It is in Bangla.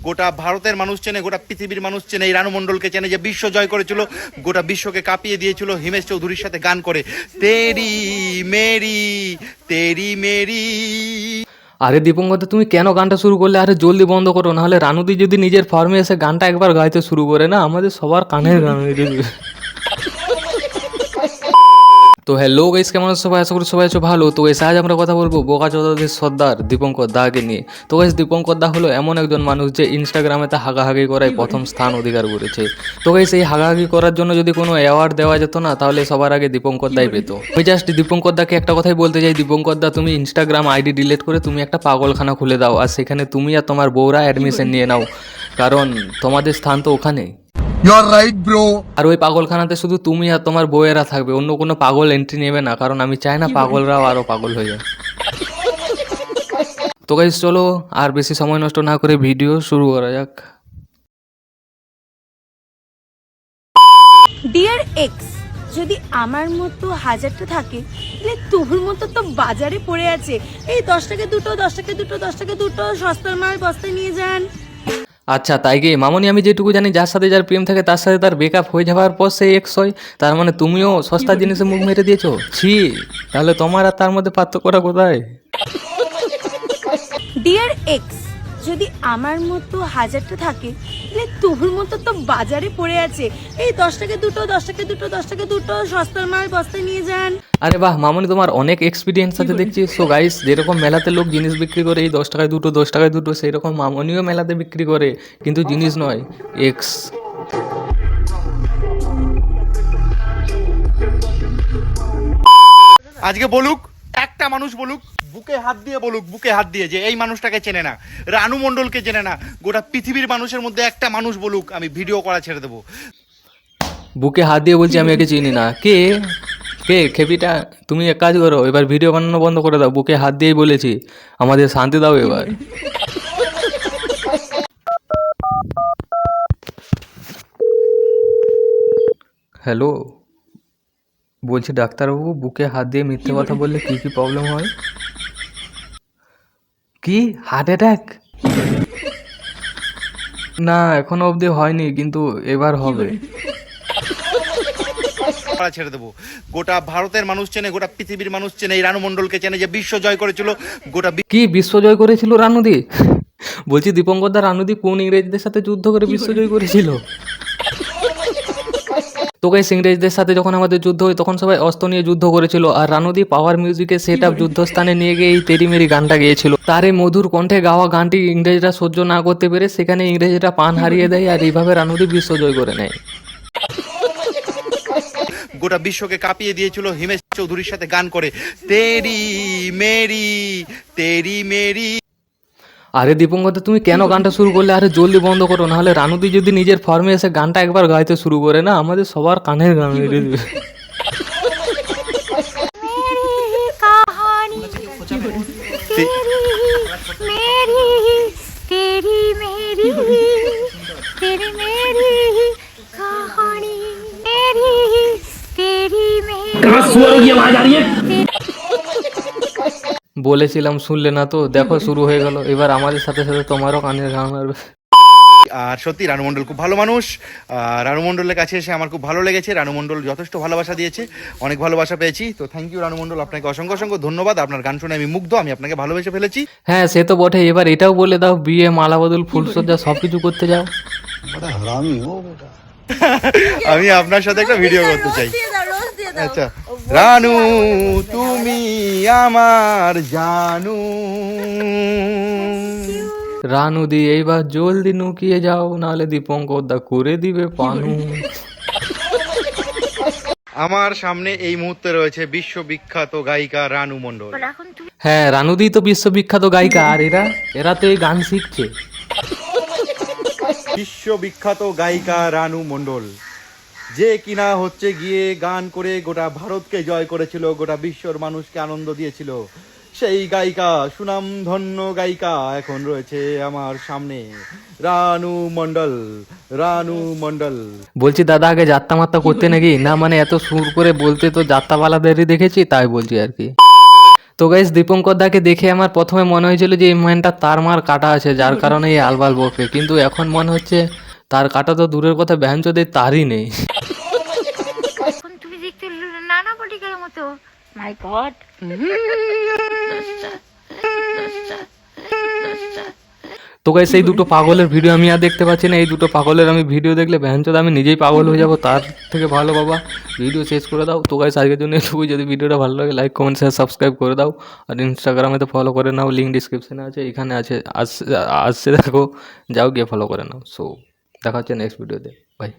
গোটা ভারতের মানুষ চেনে, গোটা পৃথিবীর মানুষ চেনে, এই রানু মণ্ডলকে চেনে, যে বিশ্ব জয় করেছিল, গোটা বিশ্বকে কাঁপিয়ে দিয়েছিল হিমেশ চৌধুরীর সাথে গান করে তেরি মেরি তেরি মেরি। আরে দীপঙ্কর দা, তুমি কেন গানটা শুরু করলে? আরে জলদি বন্ধ করো, নাহলে রানুদি যদি নিজের ফর্মে এসে গানটা একবার গাইতে শুরু করে না, আমাদের সবার কানের গান হয়ে যাবে। তো হ্যালো গাইস, কেমন আছো সবাই? আশা করি সবাই আছো ভালো। তো গাইস, আজ আমরা কথা বলবো বোকাচোদাদের সর্দার দীপঙ্কর দাকে নিয়ে। তো গাইস, দীপঙ্কর দা হলো এমন একজন মানুষ যে ইনস্টাগ্রামে তা হাগাহাগি করায় প্রথম স্থান অধিকার করেছে। তো গাইস, এই হাগাহাগি করার জন্য যদি কোনো অ্যাওয়ার্ড দেওয়া যেত না, তাহলে সবার আগে দীপঙ্কর দাই পেতো। আমি জাস্ট দীপঙ্কর দাকে একটা কথাই বলতে চাই, দীপঙ্কর দা, তুমি ইনস্টাগ্রাম আইডি ডিলিট করে তুমি একটা পাগলখানা খুলে দাও, আর সেখানে তুমি আর তোমার বউরা অ্যাডমিশন নিয়ে নাও, কারণ তোমাদের স্থান তো ওখানেই। আর ওই পাগলখানাতে শুধু তুমি আর তোমার বউয়েরা থাকবে, অন্য কোনো পাগল এন্ট্রি নেবে না, কারণ আমি চাই না পাগলরাও আরো পাগল হয়ে যায়। তো গাইস, চলো আর বেশি সময় নষ্ট না করে ভিডিও শুরু করা যাক। ডিয়ার এক্স, যদি আমার মতো হাজারটা থাকে, তাহলে তোর মতো তো বাজারে পড়ে আছে এই 10 টাকা দুটো, 10 টাকা দুটো, 10 টাকা দুটো সস্তার মাল বস্তায় নিয়ে যান। আচ্ছা, তাই কি মামনি? আমি যেটুকু জানি, যার সাথে যার প্রেম থাকে তার সাথে তার ব্রেকআপ হয়ে যাওয়ার পর সে এক্স হয়। তার মানে তুমিও সস্তা জিনিসে মুখ মেরে দিয়েছো? ছি, তাহলে তোমার আর তার মধ্যে পার্থক্যটা কোথায়? ডিয়ার এক্স, যদি আমার মতো হাজারটা থাকে, তাহলে তোর মতো তো বাজারে পড়ে আছে এই 10 টাকা দুটো, 10 টাকা দুটো, 10 টাকা দুটো সস্তার মাল বস্তায় নিয়ে যান। আরে বাহ মামনি, তোমার অনেক এক্সপিরিয়েন্স আছে দেখছি। সো গাইস, যেরকম মেলাতে লোক জিনিস বিক্রি করে এই 10 টাকায় দুটো, 10 টাকায় দুটো, সেই রকম মামনিও মেলাতে বিক্রি করে, কিন্তু জিনিস নয়, এক্স। আজকে বলুক, একটা মানুষ বলুক, বুকে হাত দিয়ে বলুক, বুকে হাত দিয়ে, যে এই মানুষটাকে চেনে না, রানু মণ্ডলকে চেনে না, গোটা পৃথিবীর মানুষের মধ্যে একটা মানুষ বলুক, আমি ভিডিও করা ছেড়ে দেবো। বুকে হাত দিয়ে বলছি আমি একে চিনি না। কে কে খেপিটা? তুমি এক কাজ করো, এবার ভিডিও বানানো বন্ধ করে দাও। বুকে হাত দিয়েই বলেছি, আমাদের শান্তি দাও এবার। হ্যালো, বলছি ডাক্তারবাবু, বুকে হাত দিয়ে মিথ্যে কথা বললে কি কি প্রবলেম হয়? কি হার্ট অ্যাটাক? না, এখনো অবধি হয়নি, কিন্তু এবার হবে। করা ছেড়ে দেবো। গোটা ভারতের মানুষ চেনে, গোটা পৃথিবীর মানুষ চেনে, এই রানু মণ্ডলকে চেনে, যে বিশ্ব জয় করেছিল, গোটা কি বিশ্বজয় করেছিল রানুদি? বলছি দীপঙ্কর দা, রানুদি কোন ইংরেজদের সাথে যুদ্ধ করে বিশ্বজয় করেছিল? তো গাইস, ইংরেজদের সাথে যখন আমাদের যুদ্ধ হয় তখন সবাই অস্ত্র নিয়ে যুদ্ধ করেছিল, আর রানুদি পাওয়ার মিউজিকে সেট আপ যুদ্ধস্থানে নিয়ে গিয়ে এই তেরি মেরি গানটা গেয়েছিল। তার এই মধুর কণ্ঠে গাওয়া গানটি ইংরেজরা সহ্য না করতে পেরে সেখানে ইংরেজরা পান হারিয়ে দেয়, আর এইভাবে রানুদি বিশ্বজয় করে নেয়। গোটা বিশ্বকে কাঁপিয়ে দিয়েছিল হিমেশ চৌধুরীর সাথে গান করে তেরি মেরি তেরি মেরি। আরে দীপঙ্কর দা, তুমি কেন গানটা শুরু করলে? আরে জলদি বন্ধ করো, নাহলে রানুদি যদি নিজের ফর্মে এসে গানটা একবার গাইতে শুরু করে না, আমাদের সবার কানের গান হয়ে যাবে। বলেছিলাম, শুনলে না তো? দেখো শুরু হয়ে গেল, এবার আমাদের সাথে সাথে তোমারও কানের গান মারবে। আর সত্যি রানু মণ্ডল খুব ভালো মানুষ। রানু মণ্ডলের কাছে এসে আমার খুব ভালো লেগেছে। রানু মণ্ডল যথেষ্ট ভালোবাসা দিয়েছে, অনেক ভালোবাসা পেয়েছি। তো থ্যাংক ইউ রানু মণ্ডল, আপনাকে অসংখ্য অসংখ্য ধন্যবাদ। আপনার গান শুনে আমি মুগ্ধ, আমি আপনাকে ভালোবেসে ফেলেছি। হ্যাঁ, সে তো বটে। এবার এটাও বলে দাও, বিয়ে, মালা বদল, ফুলসজ্জা সবকিছু করতে যাও। আমি আপনার সাথে একটা ভিডিও করতে চাই। আচ্ছা, রানু তুমি আমার জানু। রানুদি, এইবার জলদি নুকিয়ে যাও, নাহলে দীপঙ্কর দা করে দিবে পানু। আমার সামনে এই মুহূর্তে রয়েছে বিশ্ববিখ্যাত গায়িকা রানু মণ্ডল। হ্যাঁ, রানুদি তো বিশ্ববিখ্যাত গায়িকা, আর এরা এরা তো এই গান শিখছে। বিশ্ববিখ্যাত গায়িকা রানু মণ্ডল, যে কিনা হচ্ছে গিয়ে গান করে গোটা ভারতকে জয় করেছিল, গোটা বিশ্বর মানুষকে আনন্দ দিয়েছিল, সেই গায়িকা, সুনামধন্য গায়িকা এখন রয়েছে আমার সামনে, রানু মণ্ডল। রানু মণ্ডল, বলছি দাদা, আগে যাত্রা মাত্রা করতে নাকি? না মানে এত সুর করে বলতে তো যাত্রাওয়ালাদেরই দেখেছি, তাই বলছি আর কি। তো গাইস দীপঙ্কর দাকে দেখে আমার প্রথমে মনে হয়েছিল যে এই ম্যানটা তার মার কাটা আছে, যার কারণে এই আলবাল বকে, কিন্তু এখন মনে হচ্ছে তার কাটা তো দূরের কথা, ব্যাঞ্চোদের তারই নেই। এখন তুমি দেখতে নানা পটিকার মতো। মাই গড। তো গাইস এই দুটো পাগলের ভিডিও আমি আর দেখতে পাচ্ছি না। এই দুটো পাগলের আমি ভিডিও দেখলে ভ্যানচোদ আমি নিজেই পাগল হয়ে যাবো। তার থেকে ভালো বাবা ভিডিও শেষ করে দাও। তো গাইস আজকের জন্য এটুকুই। যদি ভিডিওটা ভালো লাগে লাইক কমেন্ট শেয়ার সাবস্ক্রাইব করে দাও। আর ইনস্টাগ্রামে তো ফলো করে নাও, লিঙ্ক ডিসক্রিপশনে আছে, এখানে আছে, আসছে দেখো, যাও গিয়ে ফলো করে নাও। সো দেখা হচ্ছে নেক্সট ভিডিওতে, বাই।